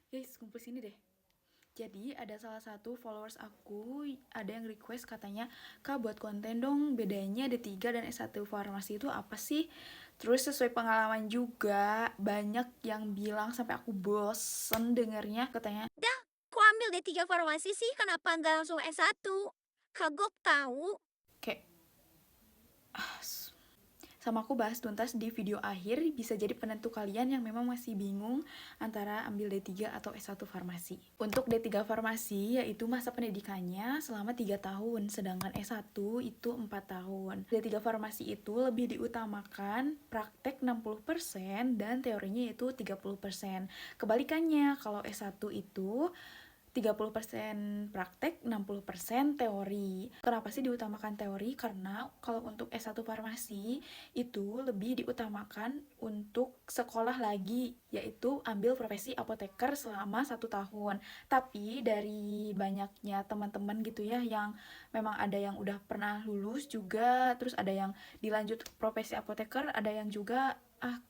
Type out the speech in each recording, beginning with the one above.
Guys, kumpul sini deh. Jadi ada salah satu followers aku, ada yang request katanya, "Kak, buat konten dong, bedanya D3 dan S1 farmasi itu apa sih?" Terus sesuai pengalaman juga, banyak yang bilang sampai aku bosen dengernya, katanya Dah, kok ambil D3 farmasi sih? Kenapa nggak langsung S1? Kagok tahu. kayak sama aku bahas tuntas di video akhir, bisa jadi penentu kalian yang memang masih bingung antara ambil D3 atau S1 farmasi. Untuk D3 farmasi yaitu masa pendidikannya selama 3 tahun, sedangkan S1 itu 4 tahun. D3 farmasi itu lebih diutamakan praktek 60% dan teorinya itu 30%. Kebalikannya, kalau S1 itu 30% praktek, 60% teori. Kenapa sih diutamakan teori? Karena kalau untuk S1 farmasi itu lebih diutamakan untuk sekolah lagi, yaitu ambil profesi apoteker selama 1 tahun. Tapi dari banyaknya teman-teman gitu ya, yang memang ada yang udah pernah lulus juga, terus ada yang dilanjut profesi apoteker, ada yang juga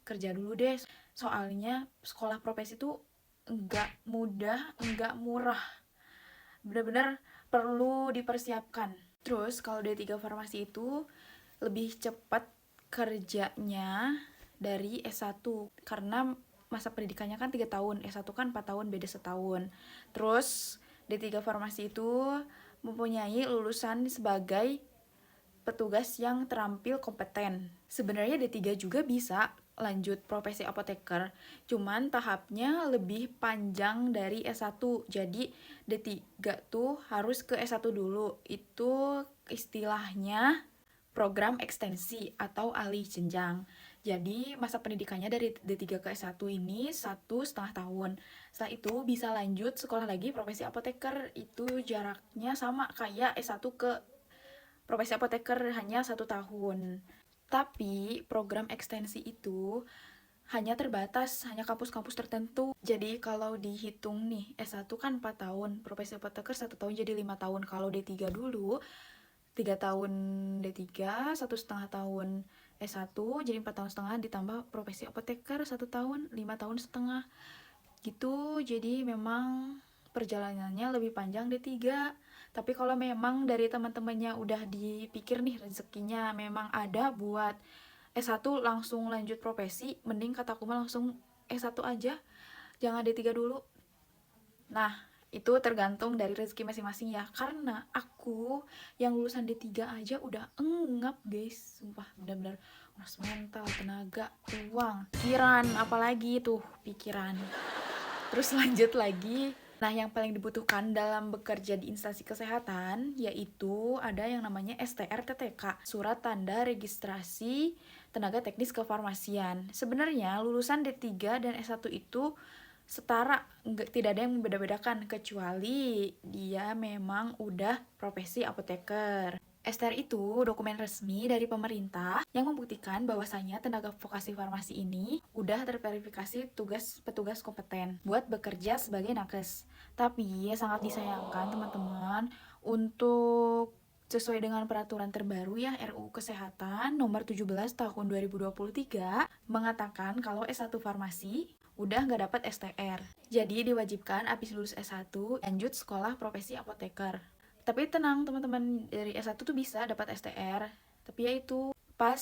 kerja dulu deh. Soalnya sekolah profesi itu enggak mudah, enggak murah, bener-bener perlu dipersiapkan. Terus kalau D3 farmasi itu lebih cepat kerjanya dari S1 karena masa pendidikannya kan 3 tahun, S1 kan 4 tahun, beda setahun. Terus D3 farmasi itu mempunyai lulusan sebagai petugas yang terampil kompeten. Sebenarnya D3 juga bisa lanjut profesi apoteker, cuman tahapnya lebih panjang dari S1. Jadi D3 tuh harus ke S1 dulu. Itu istilahnya program ekstensi atau alih jenjang. Jadi masa pendidikannya dari D3 ke S1 ini 1,5 tahun. Setelah itu bisa lanjut sekolah lagi profesi apoteker. Itu jaraknya sama kayak S1 ke profesi apoteker, hanya 1 tahun. Tapi program ekstensi itu hanya terbatas, hanya kampus-kampus tertentu. Jadi kalau dihitung nih, S1 kan 4 tahun, profesi apoteker 1 tahun jadi 5 tahun. Kalau D3 dulu, 3 tahun D3, 1,5 tahun S1, jadi 4 tahun setengah, ditambah profesi apoteker 1 tahun, 5 tahun setengah. Gitu, jadi memang perjalanannya lebih panjang D3. Tapi kalau memang dari teman-temannya udah dipikir nih rezekinya memang ada buat S1 langsung lanjut profesi, mending kataku mah langsung S1 aja, jangan D3 dulu. Nah, itu tergantung dari rezeki masing-masing ya. Karena aku yang lulusan D3 aja udah engap, guys. Sumpah, benar-benar nguras mental, tenaga, uang, pikiran, apalagi tuh pikiran. Terus lanjut lagi. Nah, yang paling dibutuhkan dalam bekerja di instansi kesehatan yaitu ada yang namanya STR-TTK, Surat Tanda Registrasi Tenaga Teknis Kefarmasian. Sebenarnya lulusan D3 dan S1 itu setara, tidak ada yang membeda-bedakan kecuali dia memang udah profesi apoteker. STR itu dokumen resmi dari pemerintah yang membuktikan bahwasanya tenaga vokasi farmasi ini udah terverifikasi petugas kompeten buat bekerja sebagai nakes. Tapi sangat disayangkan teman-teman, untuk sesuai dengan peraturan terbaru ya RUU Kesehatan nomor 17 tahun 2023 mengatakan kalau S1 farmasi udah nggak dapat STR. Jadi diwajibkan abis lulus S1 lanjut sekolah profesi apoteker. Tapi tenang teman-teman, dari S1 tuh bisa dapat STR. Tapi ya itu pas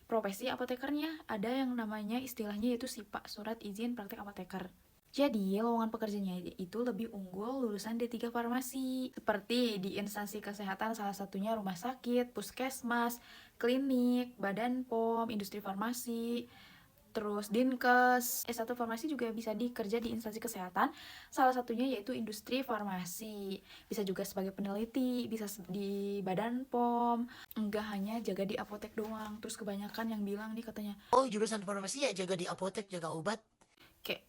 profesi apotekernya ada yang namanya istilahnya yaitu SIPA, Surat Izin Praktek Apoteker. Jadi, lowongan pekerjaannya itu lebih unggul lulusan D3 farmasi. Seperti di instansi kesehatan salah satunya rumah sakit, puskesmas, klinik, badan POM, industri farmasi, terus Dinkes. S1 farmasi juga bisa dikerja di instansi kesehatan, salah satunya yaitu industri farmasi. Bisa juga sebagai peneliti, bisa di badan POM, enggak hanya jaga di apotek doang. Terus kebanyakan yang bilang nih katanya, Oh, jurusan farmasi ya jaga di apotek, jaga obat. kayak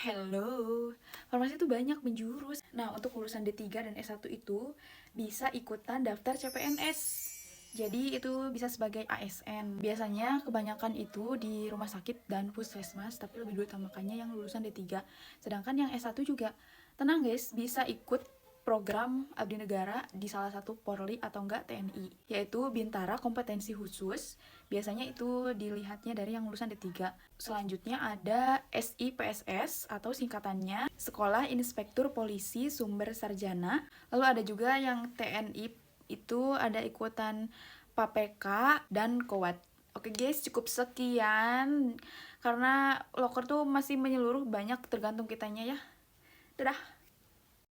hello, farmasi itu banyak menjurus. Nah, untuk lulusan D3 dan S1 itu bisa ikutan daftar CPNS. Jadi itu bisa sebagai ASN. Biasanya kebanyakan itu di rumah sakit dan puskesmas, tapi lebih diutamakannya yang lulusan D3. Sedangkan yang S1 juga tenang guys, bisa ikut program abdi negara di salah satu Polri atau enggak TNI, yaitu Bintara Kompetensi Khusus. Biasanya itu dilihatnya dari yang lulusan D3. Selanjutnya ada SIPSS atau singkatannya Sekolah Inspektur Polisi Sumber Sarjana. Lalu ada juga yang TNI, itu ada ikutan PAPK dan Kowat. Oke guys, cukup sekian karena loker tuh masih menyeluruh, banyak, tergantung kitanya ya. Dadah.